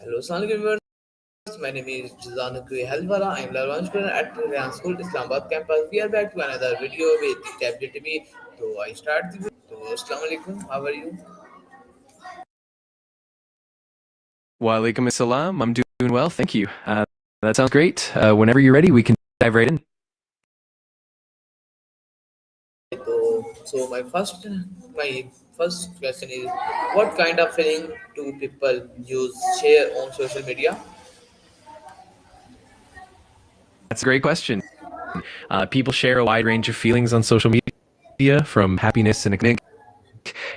Hello, Assalamualaikum viewers. My name is Jazanukri Helwala. I am level 1 student at Ryan School, Islamabad campus. We are back to another video with Tablet TV. So I start the video. So Assalamualaikum. How are you? Walaikum assalam. I'm doing well, thank you. That sounds great. Whenever you're ready, we can dive right in. So my first question is, what kind of feeling do people use share on social media? That's a great question. People share a wide range of feelings on social media, from happiness and excitement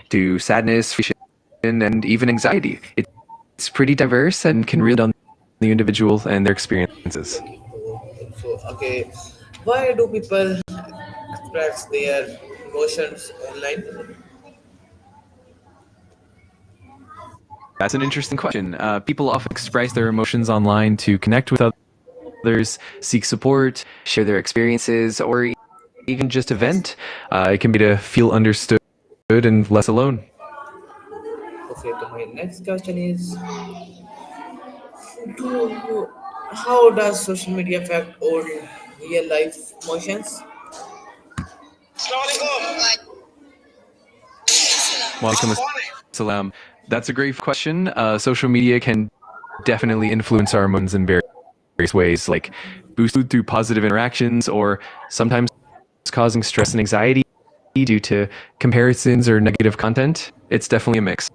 to sadness, frustration, and even anxiety. It's pretty diverse and can really on the individual and their experiences. Okay, why do people express their emotions online? That's an interesting question. People often express their emotions online to connect with others, seek support, share their experiences, or even just to vent. It can be to feel understood and less alone. Okay, so my next question is, do, how does social media affect our real life emotions? Walaikum assalam. That's a great question. Social media can definitely influence our emotions in various ways, like boosted through positive interactions or sometimes causing stress and anxiety due to comparisons or negative content. It's definitely a mix.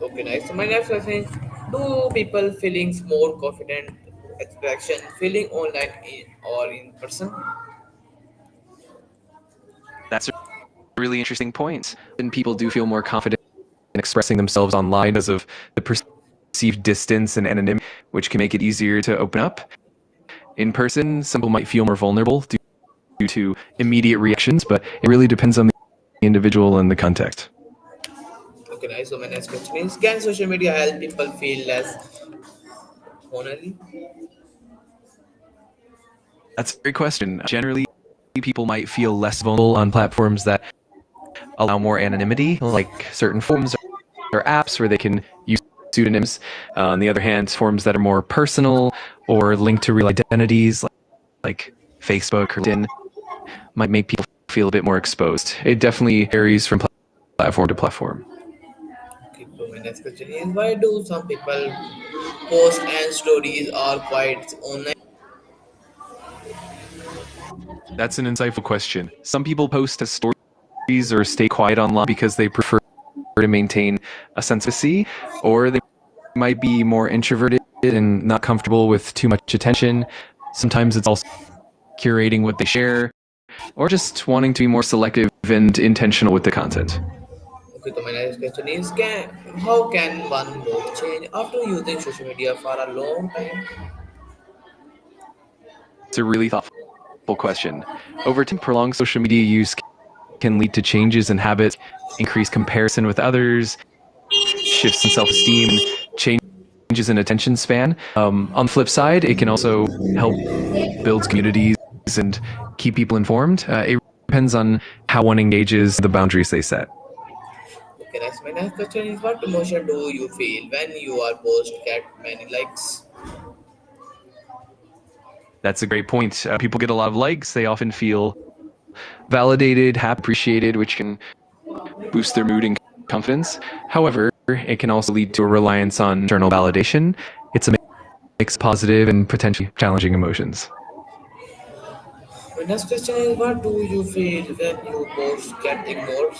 Okay, nice. So my next question is, do people feelings more confident expression feeling online or in person? That's a really interesting point. And people do feel more confident in expressing themselves online because of the perceived distance and anonymity, which can make it easier to open up. In person, some people might feel more vulnerable due to immediate reactions, but it really depends on the individual and the context. Okay, nice. So my next question is, can social media help people feel less lonely? That's a great question. Generally, people might feel less vulnerable on platforms that allow more anonymity, like certain forums or apps where they can use pseudonyms. On the other hand, forums that are more personal or linked to real identities, like Facebook or LinkedIn, might make people feel a bit more exposed. It definitely varies from platform to platform. Okay, so my next question is, why do some people post and stories are quite online? That's an insightful question. Some people post as stories or stay quiet online because they prefer to maintain a sense of privacy, or they might be more introverted and not comfortable with too much attention. Sometimes it's also curating what they share, or just wanting to be more selective and intentional with the content. Okay, so my next question is, how can one mood change after using social media for a long time? It's a really thoughtful question. Over time, prolonged social media use can lead to changes in habits, increased comparison with others, shifts in self-esteem, and changes in attention span. On the flip side, it can also help build communities and keep people informed. It depends on how one engages, the boundaries they set. Okay, next my next question is, what emotion do you feel when your post get many likes? That's a great point. People get a lot of likes. They often feel validated, happy, appreciated, which can boost their mood and confidence. However, it can also lead to a reliance on external validation. It's a mix of positive and potentially challenging emotions. My next question is, what do you feel when your post get ignored?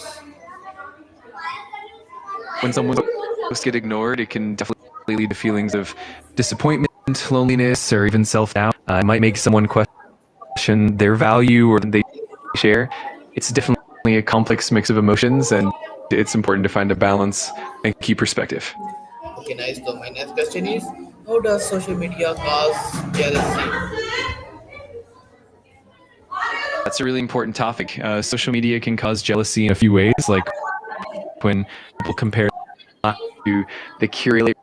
When someone's posts get ignored, it can definitely lead to feelings of disappointment, loneliness, or even self-doubt. It might make someone question their value or they share. It's definitely a complex mix of emotions, and it's important to find a balance and keep perspective. Okay, nice. So my next question is, how does social media cause jealousy? That's a really important topic. Social media can cause jealousy in a few ways, like when people compare to the curated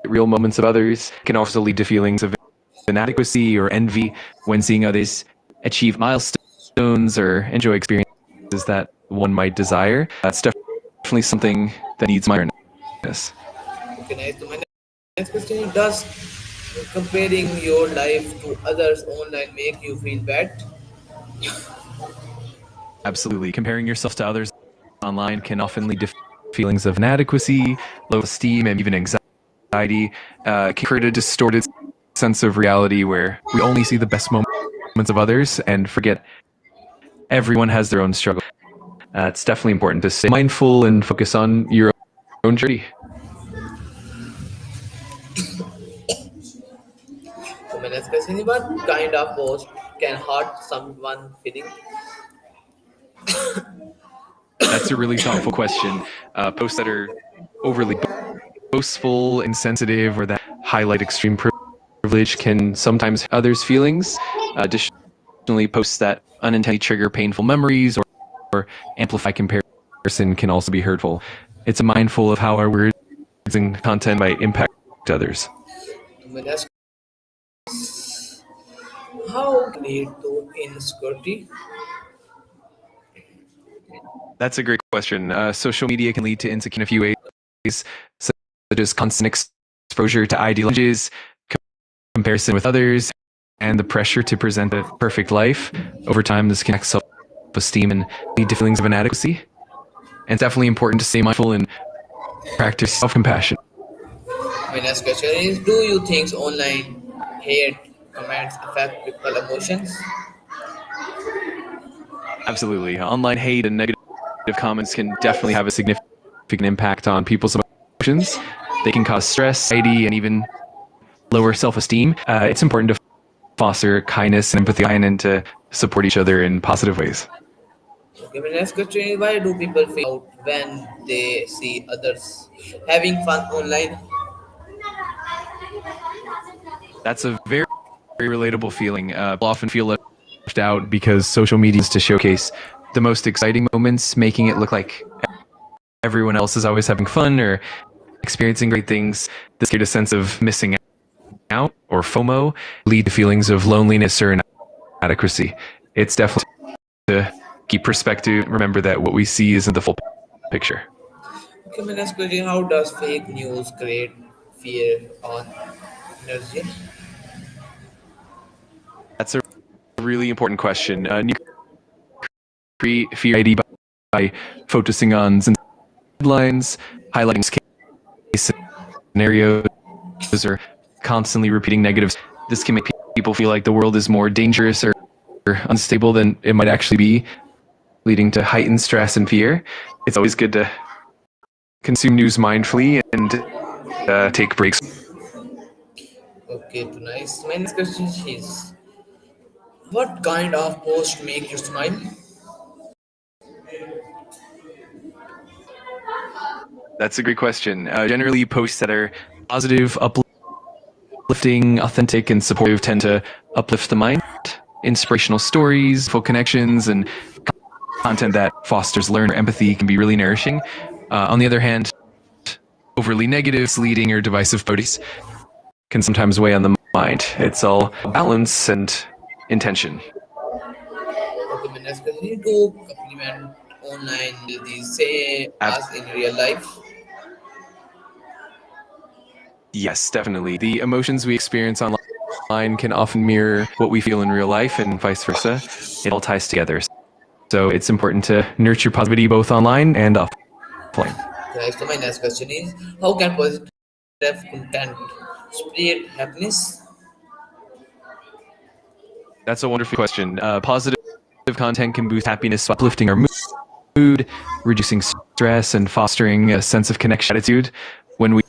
real moments of others. It can also lead to feelings of inadequacy or envy when seeing others achieve milestones or enjoy experiences that one might desire. That's definitely something that needs awareness. Okay, nice. So my Next question is, does comparing your life to others online make you feel bad? Absolutely. Comparing yourself to others online can often lead to feelings of inadequacy, low esteem, and even anxiety. It can create a distorted sense of reality where we only see the best moments of others and forget everyone has their own struggle. It's definitely important to stay mindful and focus on your own journey. So my next question is, what kind of post can hurt someone feeling? That's a really thoughtful question. Posts that are overly boastful, insensitive, or that highlight extreme privilege can sometimes hurt others' feelings. Additionally, posts that unintentionally trigger painful memories or amplify comparison can also be hurtful. It's mindful of how our words and content might impact others. So my next, how can lead to insecurity? That's a great question. Social media can lead to insecurity in a few ways, such as constant exposure to ideologies, comparison with others, and the pressure to present a perfect life. Over time, this can affect self-esteem and lead to feelings of inadequacy. And it's definitely important to stay mindful and practice self-compassion. My next question is, do you think online hate comments affect people emotions? Absolutely. Online hate and negative comments can definitely have a significant impact on people's emotions. They can cause stress, anxiety, and even lower self-esteem. It's important to foster kindness and empathy and to support each other in positive ways. Okay, my next question is, why do people feel out when they see others having fun online? That's a very, very relatable feeling. People often feel left out because social media is to showcase the most exciting moments, making it look like everyone else is always having fun or experiencing great things. This creates a sense of missing out or FOMO, lead to feelings of loneliness or inadequacy. It's definitely to keep perspective. Remember that what we see isn't the full picture. Okay, my next question, how does fake news create fear on energy? That's a really important question. You create fear ID by focusing on headlines, highlighting case scenarios, or constantly repeating negatives. This can make people feel like the world is more dangerous or unstable than it might actually be, leading to heightened stress and fear. It's always good to consume news mindfully and take breaks. Okay, too nice. My next question is, what kind of post make you smile? That's a great question. Generally, posts that are positive, uplifting, authentic, and supportive tend to uplift the mind. Inspirational stories, full connections, and content that fosters learner empathy can be really nourishing. On the other hand, overly negative, misleading, or divisive posts can sometimes weigh on the mind. It's all balance and intention. Okay, my next question is, do compliment online the same as in real life? Yes, definitely. The emotions we experience online can often mirror what we feel in real life and vice versa. It all ties together. So it's important to nurture positivity both online and offline. Okay, so my next question is, how can positive content spread happiness? That's a wonderful question. Positive content can boost happiness, uplifting our mood, reducing stress, and fostering a sense of connection attitude. When we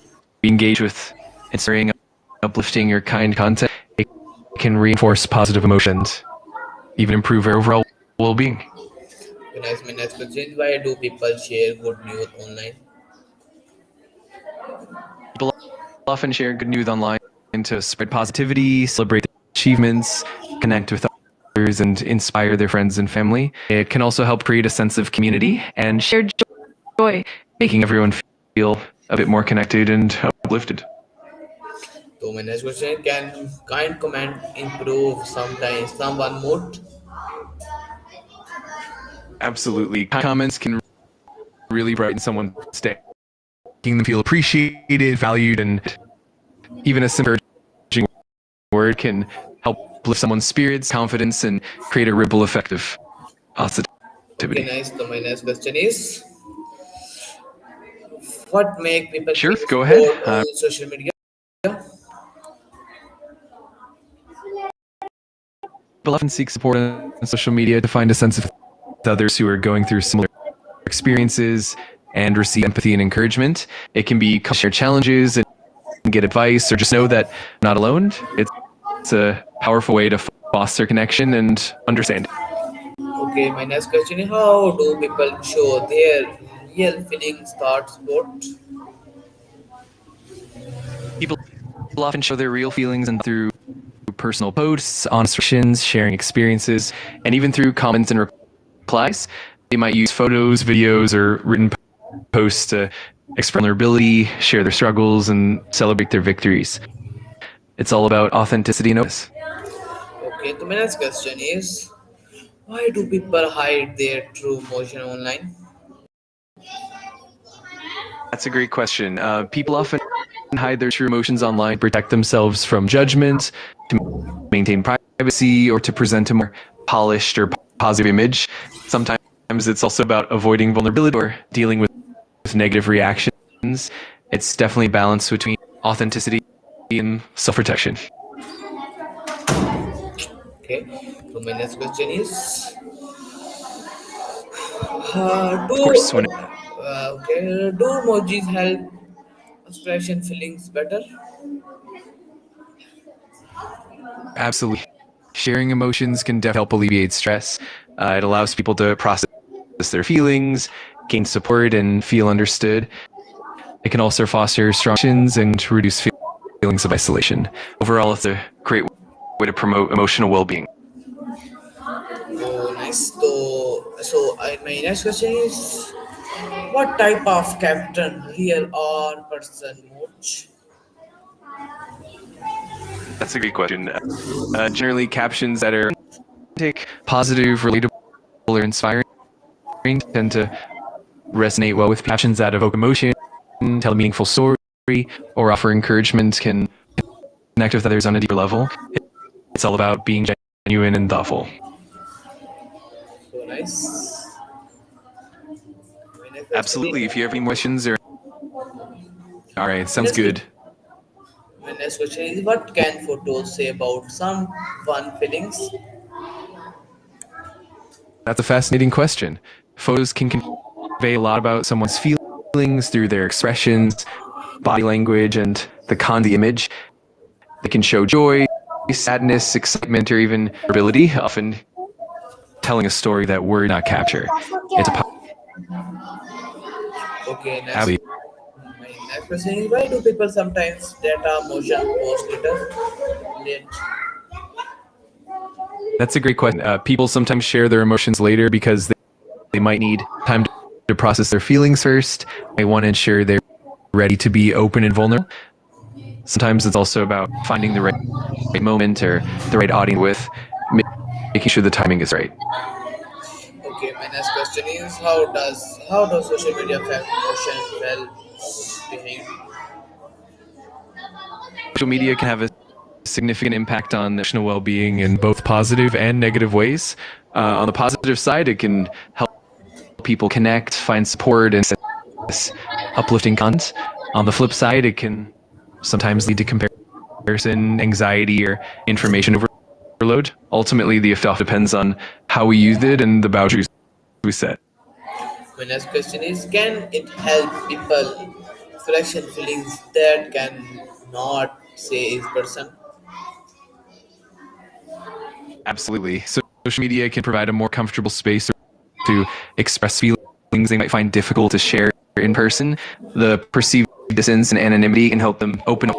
engage with inspiring, uplifting, or kind content, it can reinforce positive emotions, even improve our overall well-being. Okay, nice. My next question is, why do people share good news online? People often share good news online to spread positivity, celebrate achievements, connect with others, and inspire their friends and family. It can also help create a sense of community and shared joy, making everyone feel a bit more connected and uplifted. So my next question, can kind comment improve sometimes someone mood? Absolutely. Comments can really brighten someone's day, making them feel appreciated, valued, and Even a simple encouraging word can help lift someone's spirits, confidence, and create a ripple effect of Okay, positivity. nice. So my next question is, what make people Sure, seek go ahead. support on social media? People often seek support on social media to find a sense of others who are going through similar experiences and receive empathy and encouragement. It can be share challenges and get advice, or just know that you're not alone. It's a powerful way to foster connection and understanding. Okay, my next question is, how do people show their real feelings, thoughts, support? People often show their real feelings and through personal posts, honest reactions, sharing experiences, and even through comments and replies. They might use photos, videos, or written posts to express vulnerability, share their struggles, and celebrate their victories. It's all about authenticity and openness. Okay, so my next question is, why do people hide their true emotion online? That's a great question. People often hide their true emotions online to protect themselves from judgment, to maintain privacy, or to present a more polished or positive image. Sometimes it's also about avoiding vulnerability or dealing with negative reactions. It's definitely a balance between authenticity and self protection. Okay, so my next question is, Of course, when do emojis help expression feelings better? absolutely sharing emotions can definitely help alleviate stress. It allows people to process their feelings, gain support, and feel understood. It can also foster strong connections and reduce feelings of isolation. Overall, it's a great way to promote emotional well-being. Oh, nice. My next question is, what type of captain, real or person watch? That's a great question. Generally, captions that are authentic, positive, relatable, or inspiring tend to resonate well with captions that evoke emotion, tell a meaningful story, or offer encouragement can connect with others on a deeper level. It's all about being genuine and thoughtful. So nice. My next question Absolutely. If you have is, any questions or all right, my sounds next, good. my next question is, what can photos say about someone feelings? That's a fascinating question. Photos can convey a lot about someone's feelings through their expressions, body language, and the image. They can show joy, sadness, excitement, or even vulnerability, often telling a story that word not capture. It's a Okay, next. powerful. My next question is, why do people sometimes data motion post later? Late. That's a great question. People sometimes share their emotions later because they might need time to process their feelings first. They want to ensure they're ready to be open and vulnerable. Sometimes it's also about finding the right moment or the right audience with, making sure the timing is right. Okay, my next question is, how does social media affect emotion well being? Social media can have a significant impact on emotional well-being in both positive and negative ways. On the positive side, it can help people connect, find support, and access uplifting content. On the flip side, it can sometimes lead to comparison, anxiety, or information overload. Ultimately, the effect depends on how we use it and the boundaries we set. My next question is, can it help people expression feelings that can not say in person? Absolutely. So social media can provide a more comfortable space to express feelings they might find difficult to share in person. The perceived distance and anonymity can help them open up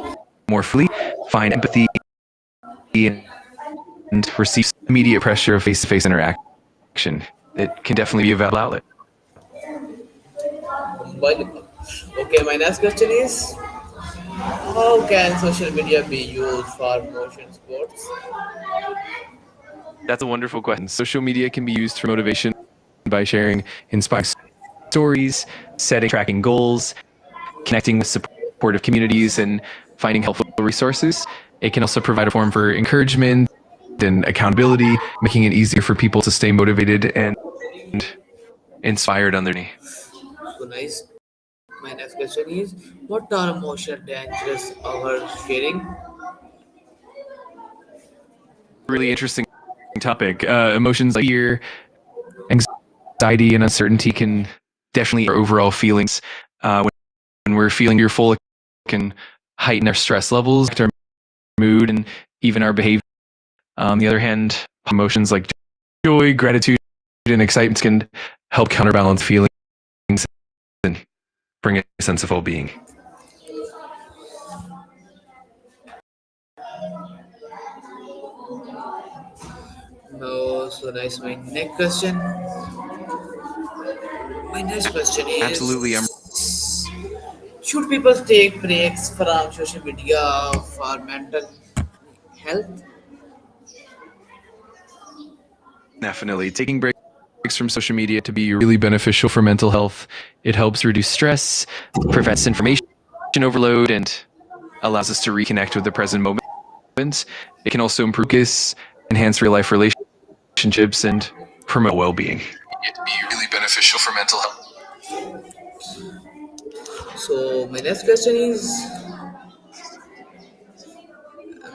more freely, find empathy, and receive immediate pressure of face to face interaction. It can definitely be a valid outlet. Well, okay, my next question is, how can social media be used for motion sports? That's a wonderful question. Social media can be used for motivation by sharing inspiring stories, setting tracking goals, connecting with supportive communities, and finding helpful resources. It can also provide a form for encouragement and accountability, making it easier for people to stay motivated and inspired on their journey. So nice. My next question is, what are emotional dangers our sharing? Really interesting topic. Emotions like fear, anxiety, and uncertainty can definitely our overall feelings. When we're feeling fearful, it can heighten our stress levels, our mood, and even our behavior. On the other hand, emotions like joy, gratitude, and excitement can help counterbalance feelings and bring a sense of well-being. No, so nice. My next question Absolutely, I'm is, should people take breaks from social media for mental health? definitely taking breaks from social media to be really beneficial for mental health. It helps reduce stress, prevents information overload, and allows us to reconnect with the present moment. It can also improve focus, enhance real life relationships, and promote well-being. It be really beneficial for mental health. So my next question is,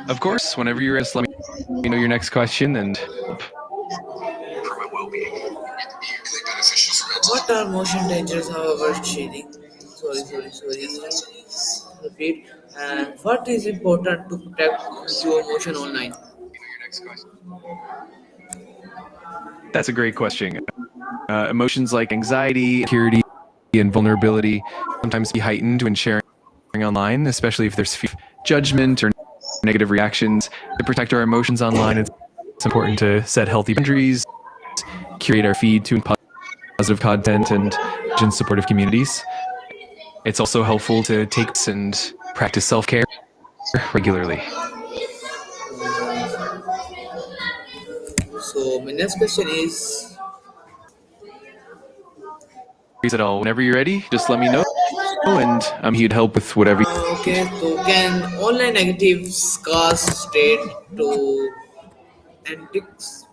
Of course, whenever you're ready, just let me know your next question and help promote well-being. It be really beneficial for mental what health. are motion dangers, however, sharing? Sorry. Repeat. And what is important to protect your emotion online? That's a great question. Emotions like anxiety, insecurity, and vulnerability sometimes be heightened when sharing online, especially if there's judgment or negative reactions. To protect our emotions online, it's important to set healthy boundaries, curate our feed to positive content, and in supportive communities. It's also helpful to take and practice self-care regularly. So my next question is, At all, whenever you're ready, just let me know, and I'm here to help with whatever you need. okay, so can online negatives cause state to antics?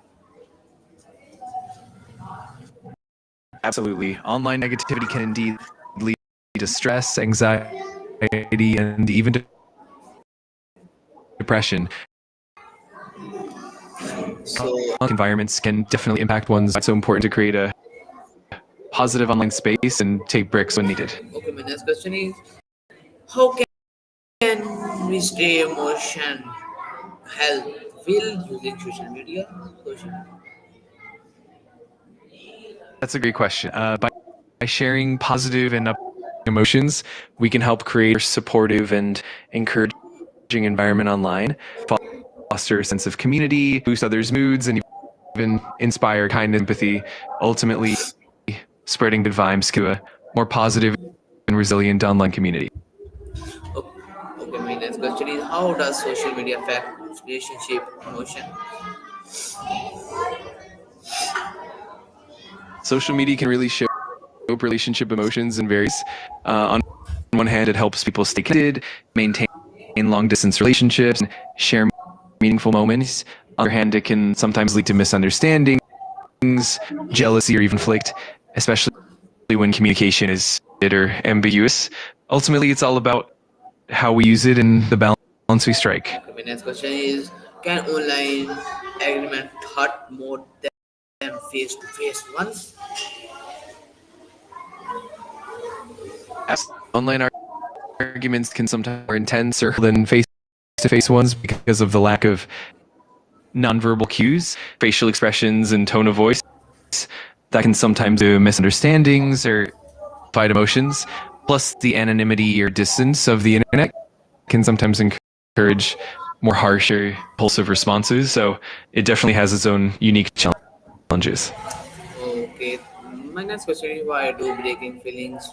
Absolutely, online negativity can indeed lead to stress, anxiety, and even depression. So Environments can definitely impact one's. It's so important to create a positive online space and take breaks when needed. okay, my next question is, how can we stay emotion health while using social media? Social That's a great question. By sharing positive and uplifting emotions, we can help create a supportive and encouraging environment online, foster a sense of community, boost others' moods, and even inspire kindness and empathy, ultimately spreading good vibes to a more positive and resilient online community. Okay, my next question is, how does social media affect relationship emotion? Social media can really show relationship emotions in various. On one hand, it helps people stay connected, maintain long distance relationships, and share meaningful moments. On the other hand, it can sometimes lead to misunderstandings, jealousy, or even conflict, especially when communication is or ambiguous. Ultimately, it's all about how we use it and the balance we strike. Okay, my next question is, can online agreement hurt more than face to face ones? As online arguments can sometimes be more intense or than face to face ones because of the lack of nonverbal cues, facial expressions, and tone of voice that can sometimes do misunderstandings or fight emotions. Plus, the anonymity or distance of the internet can sometimes encourage more harsh or impulsive responses. So it definitely has its own unique challenges. Okay, my next question is, why do breaking feelings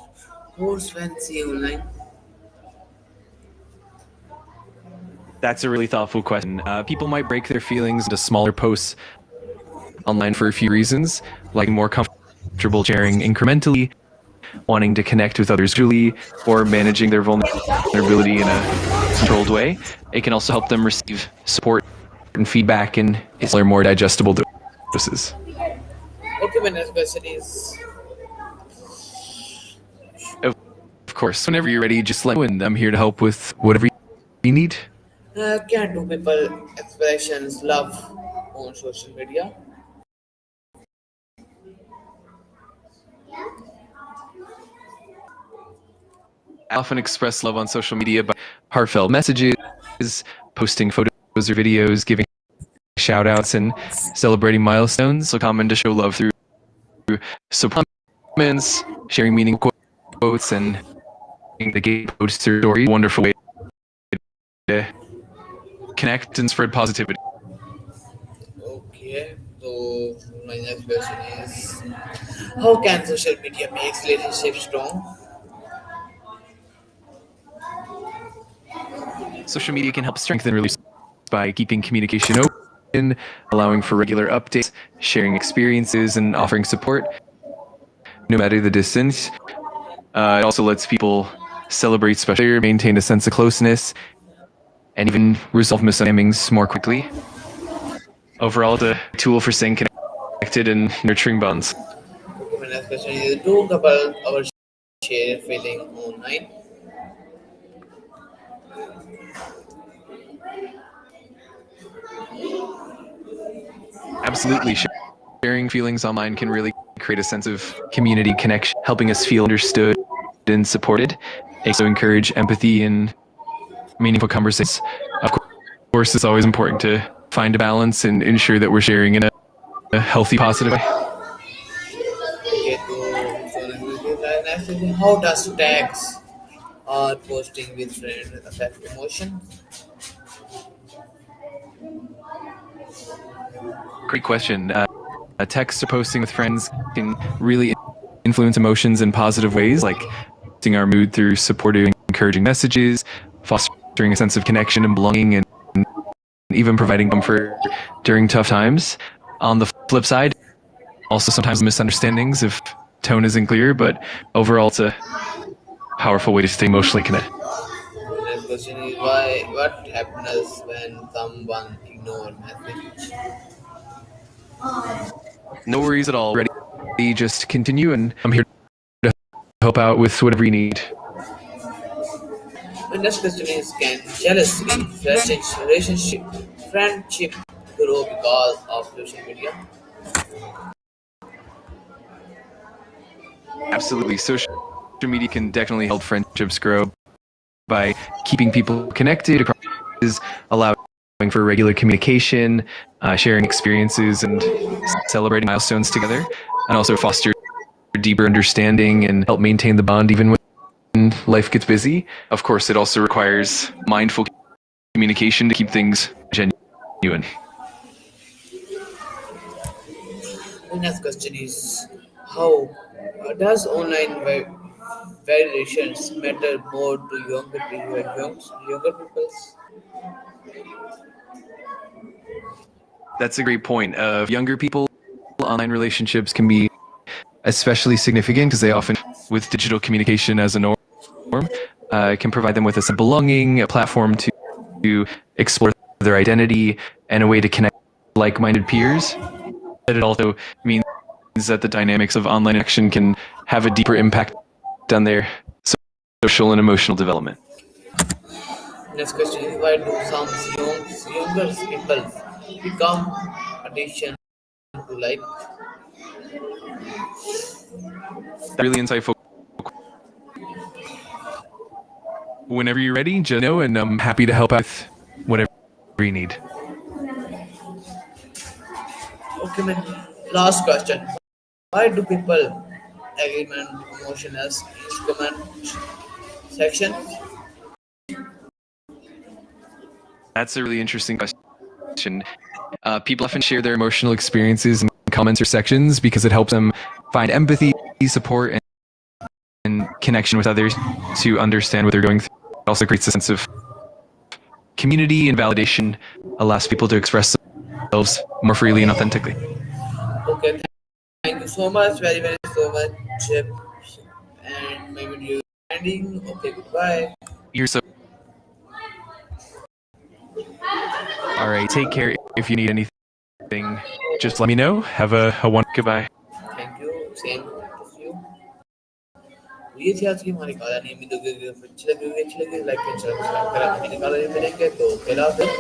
worse when seen online? That's a really thoughtful question. People might break their feelings into smaller posts online for a few reasons, like more comfortable sharing incrementally, wanting to connect with others visually or managing their vulnerability in a controlled way. It can also help them receive support and feedback in smaller, more digestible doses. Okay, my next question is Of course, whenever you're ready, just let me know, and I'm here to help with whatever you need. can two people expressions love on social media? I often express love on social media by heartfelt messages, posting photos or videos, giving shout outs, and celebrating milestones. So common to show love through supplements, sharing meaningful quotes, and the gate posts or stories. Wonderful way to connect and spread positivity. Okay, so my next question is how can social media make relationships strong? Social media can help strengthen relationships by keeping communication open, allowing for regular updates, sharing experiences, and offering support no matter the distance. It also lets people celebrate special, maintain a sense of closeness, and even resolve misunderstandings more quickly. Overall, it's a tool for staying connected and nurturing bonds. Okay, my next question is do couple our share feeling online? Absolutely, sharing feelings online can really create a sense of community connection, helping us feel understood and supported. It also encourage empathy and meaningful conversations. Of course, it's always important to find a balance and ensure that we're sharing in a healthy, positive way. Okay, so next is how does tags or posting with friends affect emotion? Great question. Texts or posting with friends can really influence emotions in positive ways, like boosting our mood through supportive, encouraging messages, fostering a sense of connection and belonging, and even providing comfort during tough times. On the flip side, also sometimes misunderstandings if tone isn't clear, but overall, it's a powerful way to stay emotionally connected. Next question is why what happens when someone ignore message? No worries at all. Ready? Just continue, and I'm here to help out with whatever you need. The next question is can jealousy, relationship, friendship grow because of social media? Absolutely. Social media can definitely help friendships grow by keeping people connected across, allowing for regular communication, sharing experiences, and celebrating milestones together, and also foster deeper understanding and help maintain the bond even when life gets busy. Of course, it also requires mindful communication to keep things genuine. The next question is how does online variations matter more to younger people? That's a great point. Of younger people, online relationships can be especially significant because they often, with digital communication as a norm, it can provide them with a sense of belonging, a platform to explore their identity, and a way to connect with like-minded peers. But it also means that the dynamics of online action can have a deeper impact on their social and emotional development. Next question is why do some younger people become addiction to like? Really insightful. Whenever you're ready, just know, and I'm happy to help out with whatever you need. Okay, man. Last question. Why do people agreement emotion as instrument section? That's a really interesting question. People often share their emotional experiences in comments or sections because it helps them find empathy, support, and connection with others to understand what they're going through. It also creates a sense of community and validation, allows people to express themselves more freely and authentically. Okay, thank you so much, very so much, and my video is ending. Okay, goodbye. You're so all right. Take care. If you need anything, just let me know. Have a one. Goodbye. Thank you. Same to you. तो ये थी आज की हमारी कहानी। उम्मीद है कि अच्छी लगी होगी, लाइक एंड सब्सक्राइब करें। अगली कहानी मिलेंगे तो फिर